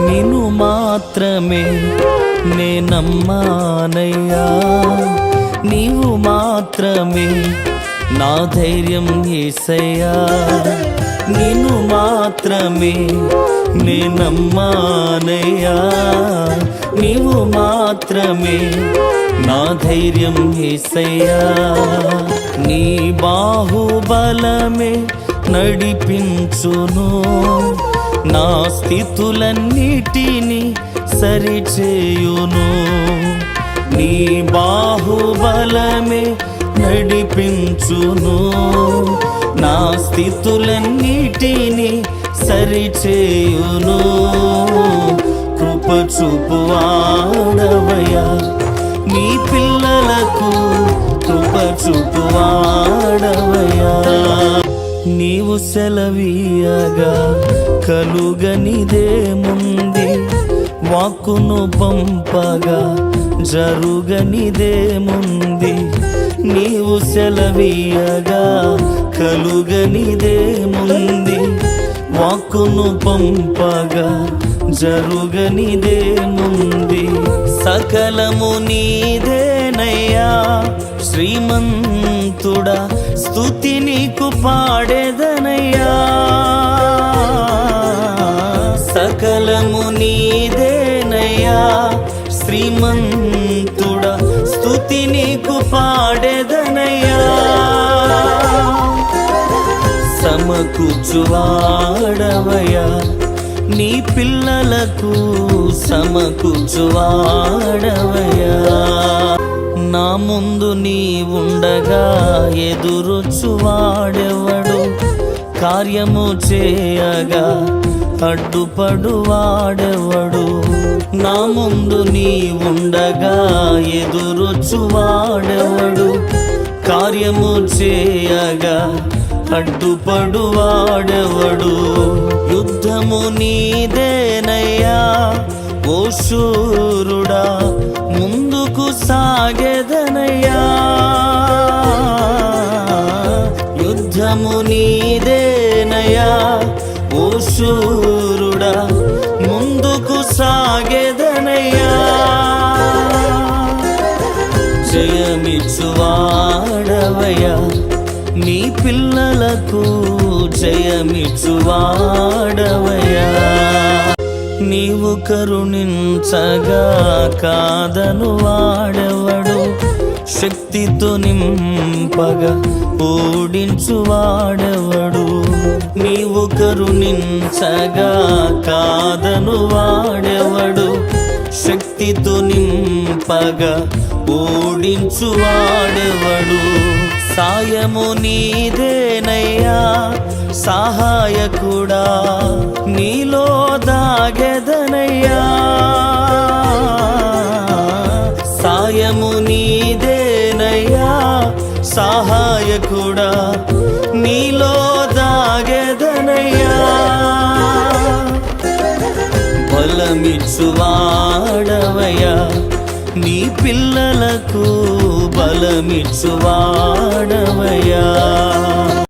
నిన్ను మాత్రమే నే నమ్మానయ్యా, నీవు మాత్రమే నా ధైర్యం యేసయ్యా. నిన్ను మాత్రమే నే నమ్మానయ్యా, నీవు మాత్రమే నా ధైర్యం యేసయ్యా. నీ బాహుబలమే నడిపించును, నా స్థితులన్నిటిని సరిచేయును. నీ బాహుబలమే నడిపించును, నా స్థితులన్నిటిని సరిచేయును. కృప చూపువాడవయ్యా, నీ పిల్లలకు కృప చూపువాడవయ్యా. నీవు సెలవీయగా కలుగనిదేముంది, వాక్కును పంపగా జరుగనిదేముంది. నీవు సెలవీయగా కలుగనిదేముంది, వాక్కును పంపగా జరుగనిదేముంది. సకలము నీదేనయ్యా శ్రీమంతుడా, స్తుతి నీకు పాడేదనయ్యా. సకలము నీదేనయ్యా శ్రీమంతుడా, స్తుతి నీకు పాడేదనయ్యా. సమకూర్చువాడవయ్యా, నీ పిల్లలకు సమకూర్చువాడవయ్యా. నా ముందు నీ ఉండగా ఎదురొచ్చువాడెవడు, కార్యము చేయగా అడ్డుపడువాడెవడు. నా ముందు నీ ఉండగా ఎదురొచ్చువాడెవడు, కార్యము చేయగా అడ్డుపడువాడెవడు. యుద్ధము నీదేనయ్యా ఓ శూరుడా, ముందుకు సాగెదనయ్యా. యుద్ధము నీదేనయ్యా ఓ శూరుడా, ముందుకు సాగెదనయ్యా. జయమిచ్చువాడవయ్యా, నీ పిల్లలకు జయమిచ్చువాడవయ్యా. నీవు కరుణించగా కాదను వాడెవడు, శక్తితో నింపగా ఓడించువాడెవడు. నీవు కరుణించగా కాదను వాడెవడు, శక్తితో నింపగా ఓడించువాడెవడు. సాయము నీదేనయ్యా సహాయకుడా, నీలో దాగెదనయ్యా. సాయము నీదేనయ్యా సహాయకుడా, నీలో దాగెదనయ్యా. బలమిచ్చువాడవయ్యా, నీ పిల్లలకు బలమిచ్చువాడవయ్యా.